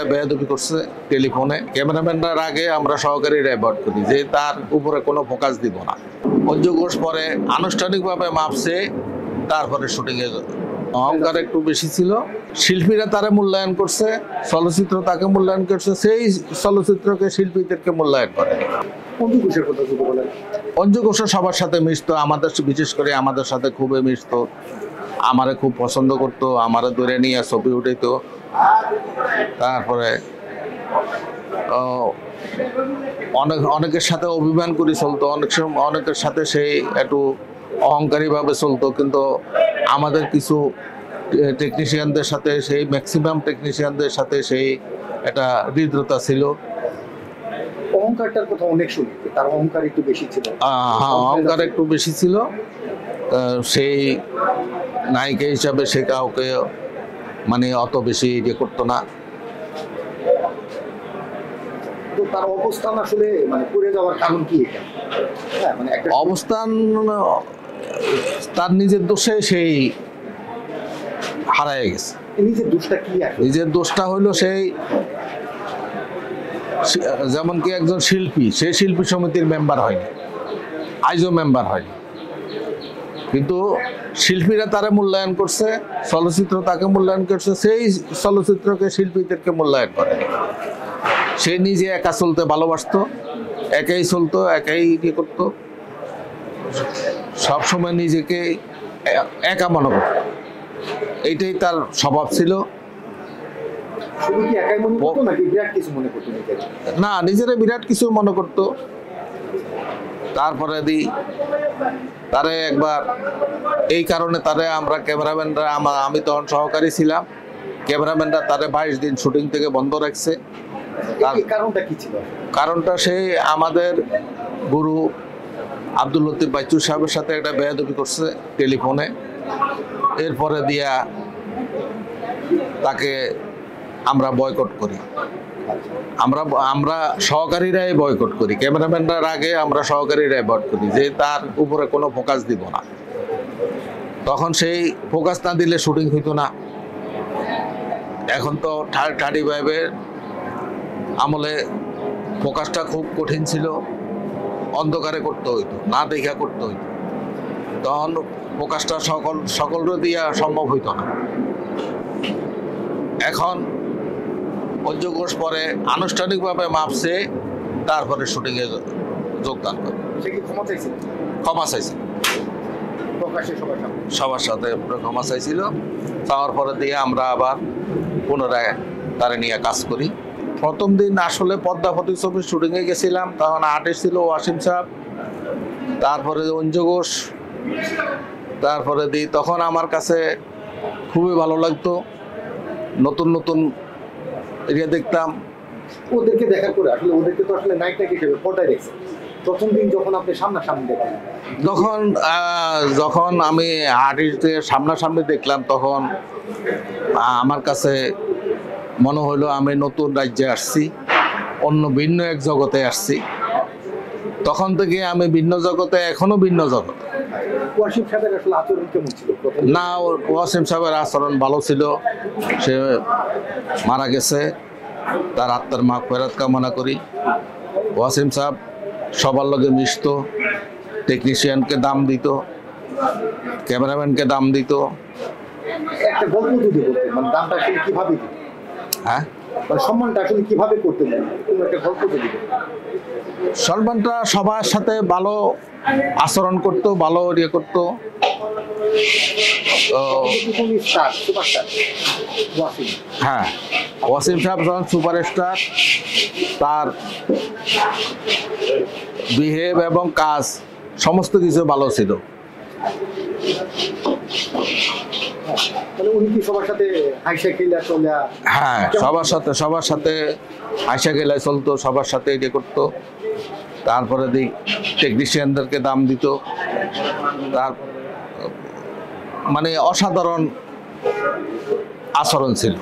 একটা বেয়াদবি করছে টেলিফোনে। ক্যামেরাম্যানটার আগে আমরা সহকারীরা অ্যাভয়েড করি যে তার উপরে কোনো ফোকাস দিব না। অঞ্জু ঘোষ পরে আনুষ্ঠানিকভাবে মাপছে, তারপরে শুটিংয়ে অহংকার একটু বেশি ছিল। শিল্পীরা তারা মূল্যায়ন করছে, চলচ্চিত্র তাকে মূল্যায়ন করছে, সেই চলচ্চিত্রকে শিল্পীদেরকে মূল্যায়ন করে। অঞ্জু ঘোষের কথা যদি বলেন। অঞ্জু ঘোষ সবার সাথে মিশতো, আমাদের বিশেষ করে আমাদের সাথে খুবই মিশতো, আমারে খুব পছন্দ করতো, আমারে ধরে নিয়ে ছবি উঠাইতো। তারপরে অনেকের সাথে অভিমান করে চলতো, অনেকের সাথে সেই একটু অহংকারীভাবে চলতো, কিন্তু আমাদের কিছু টেকনিশিয়ানদের সাথে, সেই ম্যাক্সিমাম টেকনিশিয়ানদের সাথে সেই একটা হৃদ্রতা ছিল। অহংকারটার কথা অনেক শুনি, তার অহংকার একটু বেশি ছিল। হ্যাঁ, অহংকার একটু বেশি ছিল। সেই নায়িকা হিসাবে সে কাউকে মানে অত বেশি ইয়ে করতো না। তো তার অবস্থান আসলে মানে পড়ে যাওয়ার কারণ কি এটা? হ্যাঁ, মানে একটা অবস্থান তার নিজের দোষে সেই হারায় গেছে। নিজের দোষটা কি আছে? নিজের দোষটা হইলো সেই, যেমন কি একজন শিল্পী, সে শিল্পী সমিতির মেম্বার হয়নি, আইজও মেম্বার হয়নি, কিন্তু শিল্পীরা তারা মূল্যায়ন করছে, চলচ্চিত্র তাকে মূল্যায়ন করছে, সেই চলচ্চিত্রকে শিল্পীদেরকে মূল্যায়ন করে। সে নিজে একা চলতে ভালোবাসতো, একাই চলতো, একাই ইয়ে করতো, সবসময় নিজেকে একা মনে করতো। এইটাই তার স্বভাব ছিল। শুধু কি একাই মনে করতো নাকি বিরাট কিছু মনে করতো নিজেকে? না, নিজেরা বিরাট কিছু মনে করতো। তারপরে তারে একবার এই কারণে তারে আমরা ক্যামেরাম্যানরা, আমি তখন সহকারী ছিলাম, ক্যামেরাম্যানরা তারে 22 দিন শুটিং থেকে বন্ধ রাখছে। এই কারণটা কি ছিল? কারণটা সেই আমাদের গুরু আব্দুল লতিফ বাইচুর সাহেবের সাথে একটা বেয়াদবি করছে টেলিফোনে। এরপরে দিয়া তাকে আমরা বয়কট করি। আমরা সহকারীরাই বয়কট করি, ক্যামেরাম্যানরার আগে আমরা সহকারীরাই বয়কট করি যে তার উপরে কোনো ফোকাস দিব না। তখন সেই ফোকাস না দিলে শুটিং হইতো না। এখন তো 35 আমলে ফোকাসটা খুব কঠিন ছিল, অন্ধকারে করতে হইতো, না দেখা করতে হইতো। তখন ফোকাসটা সকলের দিয়া সম্ভব হইতো না। এখন অঞ্জু ঘোষ পরে আনুষ্ঠানিকভাবে মাপছে, তারপরে শুটিংয়ে যোগদান করে। সে কি ক্ষমা চাইছিল? ক্ষমা চাইছিল প্রকাশ্যে সবার সাথে, ক্ষমা চাইছিল। চাওয়ার পরে দিয়ে আমরা আবার পুনরায় তারে নিয়ে কাজ করি। প্রথম দিন আসলে পদ্মাবতী ছবির শুটিংয়ে গেছিলাম, তখন আর্টিস্ট ছিল ওয়াসিম সাহেব, তারপরে অঞ্জু ঘোষ, তারপরে তখন আমার কাছে খুবই ভালো লাগতো, নতুন নতুন এরিয়া দেখতাম। ওদেরকে দেখার পরে আসলে ওদেরকে তো আসলে নায়িকা হিসেবে পর্দায় দেখছে। প্রথম দিন যখন আপনি সামনাসামনি দেখলেন, যখন আমি আর্টিস্টদের সামনাসামনি দেখলাম, তখন আমার কাছে মনে হলো আমি নতুন রাজ্যে আসছি, অন্য ভিন্ন এক জগতে আসছি। তখন থেকে আমি ভিন্ন জগতে, এখনো ভিন্ন জগতে। ওয়াসিম সাহেবের আসলে আচরণ কেমন ছিল? না, ওয়াসিম সাহেবের আচরণ ভালো ছিল। সে মারা গেছে, তার আত্মার মাগফিরাত কামনা করি। ওয়াসিম সাহেব সবার লগে মিশত, টেকনিশিয়ানকে দাম দিত, ক্যামেরাম্যানকে দাম দিত। একটা গল্প যদি বলতেন, মানে দামটা আসলে কিভাবে দিত? হ্যাঁ, মানে সম্মানটা আসলে কিভাবে করতেন, কোনো একটা গল্প যদি বলতেন। সলমানটা সবার সাথে ভালো আচরণ করতো, ভালো ইয়ে করতো। হ্যাঁ, ওয়াসিম সাহেব যখন সুপারস্টার, তার বিহেভ এবং কাজ সমস্ত কিছু ভালো ছিল। হ্যাঁ, সবার সাথে হাসা খেলা চলতো, সবার সাথে ইয়ে করতো। তারপরে টেকনিশিয়ানদেরকে দাম দিত। তার মানে অসাধারণ আচরণ ছিল।